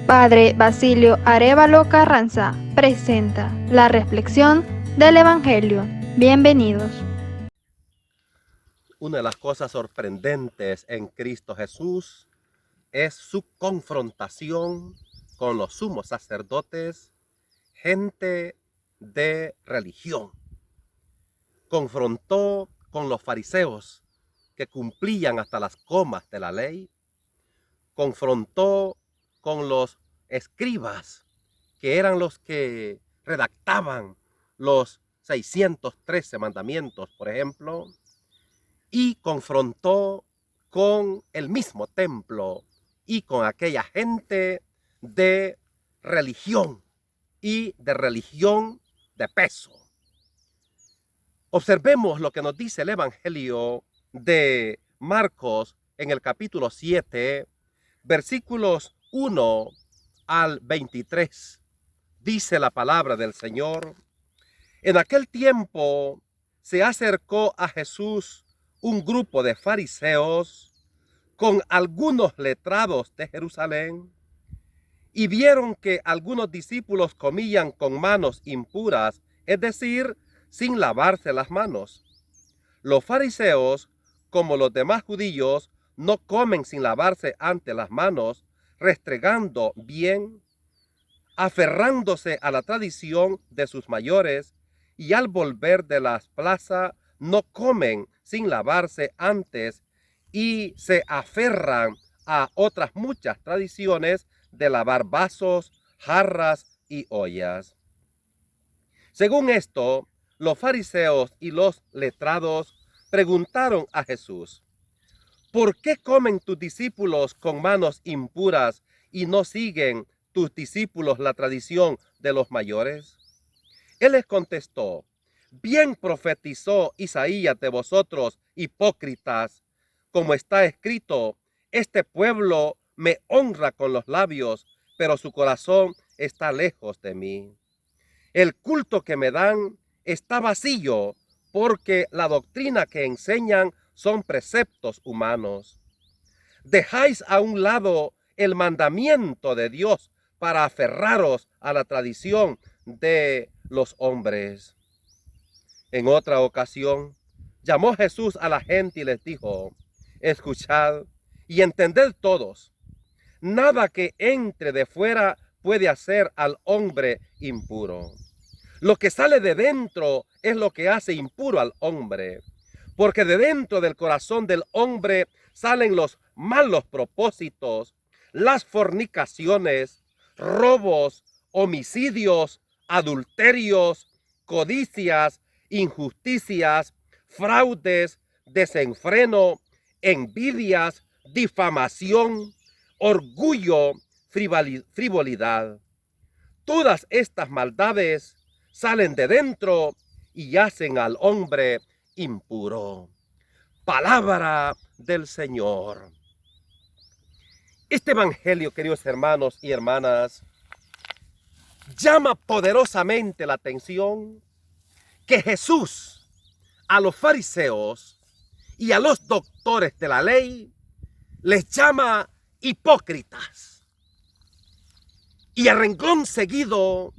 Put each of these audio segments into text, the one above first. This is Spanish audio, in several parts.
Padre Basilio Arévalo Carranza presenta la reflexión del Evangelio. Bienvenidos. Una de las cosas sorprendentes en Cristo Jesús es su confrontación con los sumos sacerdotes, gente de religión. Confrontó con los fariseos que cumplían hasta las comas de la ley. Confrontó con los escribas, que eran los que redactaban los 613 mandamientos, por ejemplo, y confrontó con el mismo templo y con aquella gente de religión y de religión de peso. Observemos lo que nos dice el Evangelio de Marcos en el capítulo 7, versículos 1 al 23. Dice la palabra del Señor: en aquel tiempo se acercó a Jesús un grupo de fariseos con algunos letrados de Jerusalén, y vieron que algunos discípulos comían con manos impuras, es decir, sin lavarse las manos. Los fariseos, como los demás judíos, no comen sin lavarse antes las manos, restregando bien, aferrándose a la tradición de sus mayores, y al volver de las plazas no comen sin lavarse antes, y se aferran a otras muchas tradiciones de lavar vasos, jarras y ollas. Según esto, los fariseos y los letrados preguntaron a Jesús: ¿por qué comen tus discípulos con manos impuras y no siguen tus discípulos la tradición de los mayores? Él les contestó: bien profetizó Isaías de vosotros, hipócritas, como está escrito: este pueblo me honra con los labios, pero su corazón está lejos de mí. El culto que me dan está vacío, porque la doctrina que enseñan son preceptos humanos. Dejáis a un lado el mandamiento de Dios para aferraros a la tradición de los hombres. En otra ocasión, llamó Jesús a la gente y les dijo: escuchad y entended todos, nada que entre de fuera puede hacer al hombre impuro. Lo que sale de dentro es lo que hace impuro al hombre, porque de dentro del corazón del hombre salen los malos propósitos, las fornicaciones, robos, homicidios, adulterios, codicias, injusticias, fraudes, desenfreno, envidias, difamación, orgullo, frivolidad. Todas estas maldades salen de dentro y hacen al hombre impuro. Palabra del Señor. Este evangelio, queridos hermanos y hermanas, llama poderosamente la atención que Jesús a los fariseos y a los doctores de la ley les llama hipócritas. Y a renglón seguido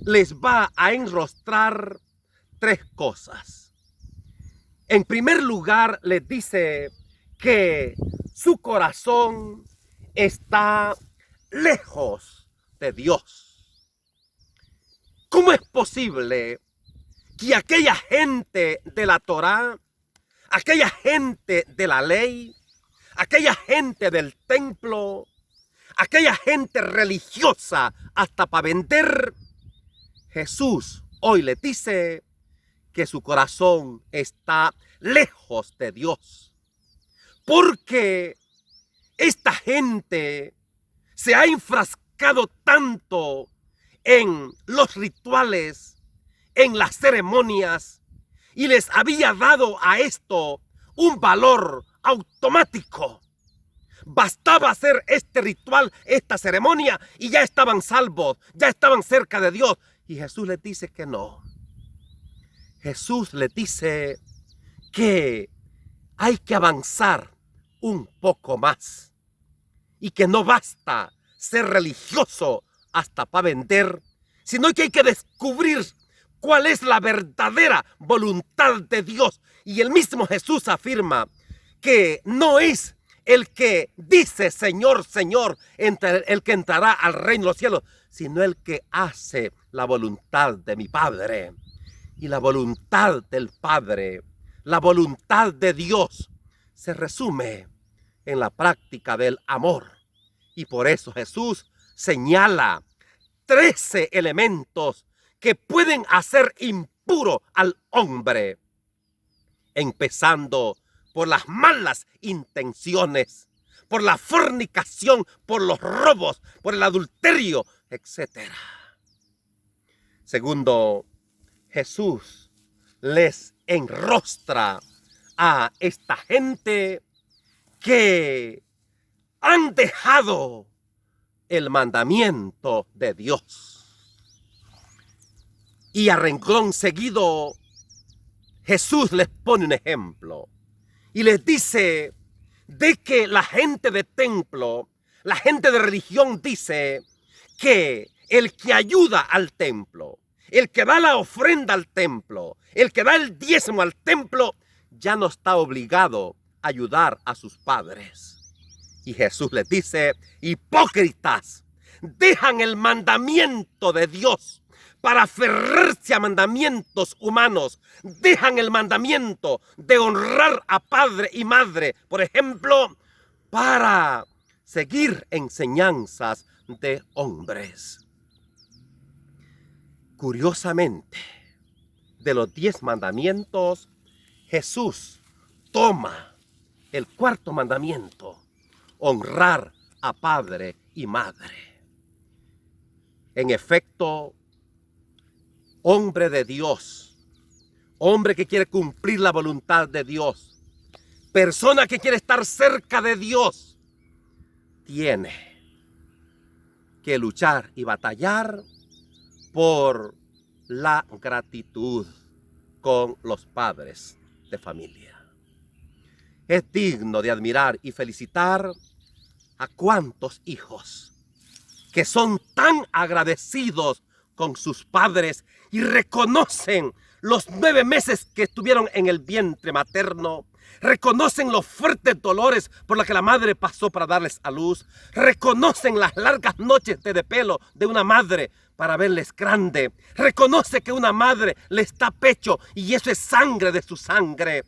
les va a enrostrar tres cosas. En primer lugar, les dice que su corazón está lejos de Dios. ¿Cómo es posible que aquella gente de la Torá, aquella gente de la ley, aquella gente del templo, aquella gente religiosa hasta para vender, Jesús hoy le dice que su corazón está lejos de Dios? Porque esta gente se ha enfrascado tanto en los rituales, en las ceremonias, y les había dado a esto un valor automático. Bastaba hacer este ritual, esta ceremonia, y ya estaban salvos, ya estaban cerca de Dios. Y Jesús les dice que no. Jesús les dice que hay que avanzar un poco más y que no basta ser religioso hasta para vender, sino que hay que descubrir cuál es la verdadera voluntad de Dios. Y el mismo Jesús afirma que no es el que dice Señor, Señor, el que entrará al reino de los cielos, sino el que hace la voluntad de mi Padre. Y la voluntad del Padre, la voluntad de Dios, se resume en la práctica del amor. Y por eso Jesús señala 13 elementos que pueden hacer impuro al hombre, empezando por las malas intenciones, por la fornicación, por los robos, por el adulterio, etc. Segundo, Jesús les enrostra a esta gente que han dejado el mandamiento de Dios. Y a renglón seguido, Jesús les pone un ejemplo y les dice de que la gente de templo, la gente de religión dice que el que ayuda al templo, el que da la ofrenda al templo, el que da el diezmo al templo, ya no está obligado a ayudar a sus padres. Y Jesús les dice: hipócritas, dejan el mandamiento de Dios para aferrarse a mandamientos humanos. Dejan el mandamiento de honrar a padre y madre, por ejemplo, para seguir enseñanzas de hombres. Curiosamente, de los 10 mandamientos, Jesús toma el 4º mandamiento: honrar a padre y madre. En efecto, hombre de Dios, hombre que quiere cumplir la voluntad de Dios, persona que quiere estar cerca de Dios, tiene que luchar y batallar por la gratitud con los padres de familia. Es digno de admirar y felicitar a cuantos hijos que son tan agradecidos con sus padres y reconocen los 9 meses que estuvieron en el vientre materno, reconocen los fuertes dolores por los que la madre pasó para darles a luz, reconocen las largas noches de pelo de una madre para verles grande, reconoce que una madre les da pecho y eso es sangre de su sangre.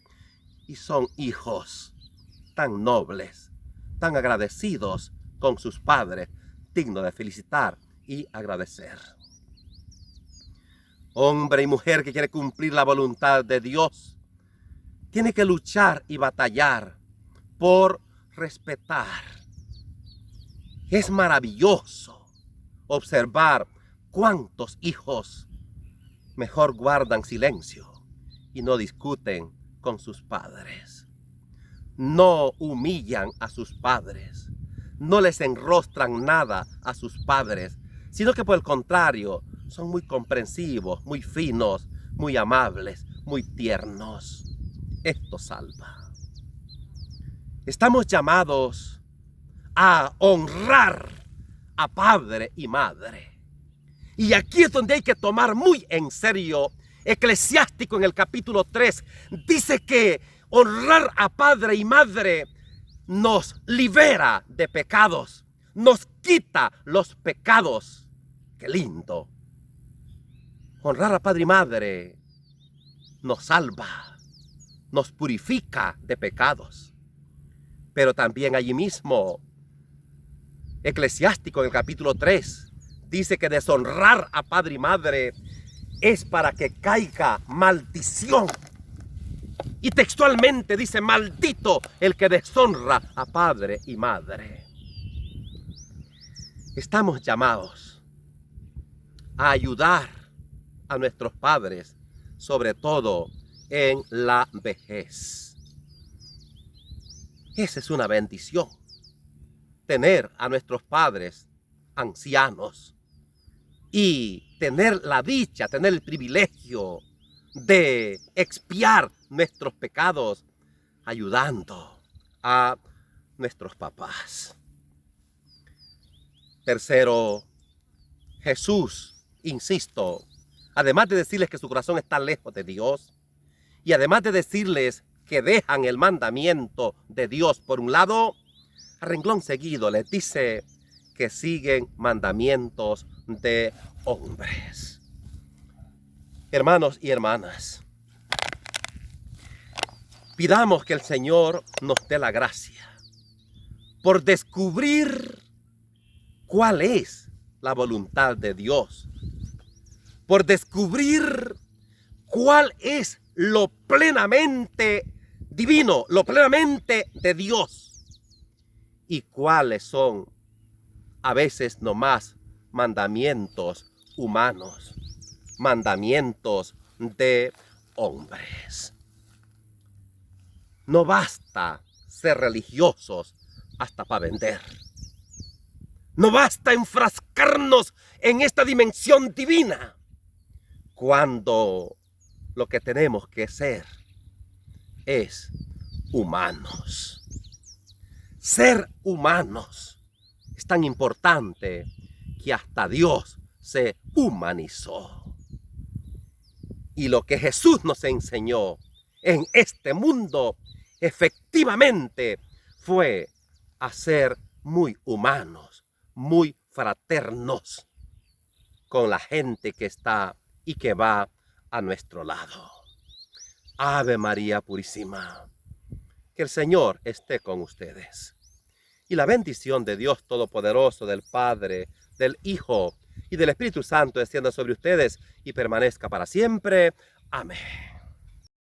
Y son hijos tan nobles, tan agradecidos con sus padres, dignos de felicitar y agradecer. Hombre y mujer que quiere cumplir la voluntad de Dios, tiene que luchar y batallar por respetar. Es maravilloso observar cuántos hijos mejor guardan silencio y no discuten con sus padres. No humillan a sus padres, no les enrostran nada a sus padres, sino que por el contrario, son muy comprensivos, muy finos, muy amables, muy tiernos. Esto salva. Estamos llamados a honrar a padre y madre. Y aquí es donde hay que tomar muy en serio. Eclesiástico en el capítulo 3 dice que honrar a padre y madre nos libera de pecados, nos quita los pecados. ¡Qué lindo! Honrar a padre y madre nos salva, nos purifica de pecados. Pero también allí mismo, Eclesiástico en el capítulo 3, dice que deshonrar a padre y madre es para que caiga maldición. Y textualmente dice: maldito el que deshonra a padre y madre. Estamos llamados a ayudar a nuestros padres, sobre todo en la vejez. Esa es una bendición, tener a nuestros padres ancianos y tener la dicha, tener el privilegio de expiar nuestros pecados ayudando a nuestros papás. Tercero, Jesús, insisto, además de decirles que su corazón está lejos de Dios, y además de decirles que dejan el mandamiento de Dios por un lado, a renglón seguido les dice que siguen mandamientos de hombres. Hermanos y hermanas, pidamos que el Señor nos dé la gracia por descubrir cuál es la voluntad de Dios, por descubrir cuál es lo plenamente divino, lo plenamente de Dios, y cuáles son a veces nomás mandamientos humanos, mandamientos de hombres. No basta ser religiosos hasta para vender. No basta enfrascarnos en esta dimensión divina, cuando lo que tenemos que ser es humanos. Ser humanos es tan importante que hasta Dios se humanizó. Y lo que Jesús nos enseñó en este mundo efectivamente fue a ser muy humanos, muy fraternos con la gente que está y que va a nuestro lado. Ave María Purísima, que el Señor esté con ustedes. Y la bendición de Dios Todopoderoso, del Padre, del Hijo y del Espíritu Santo descienda sobre ustedes y permanezca para siempre. Amén.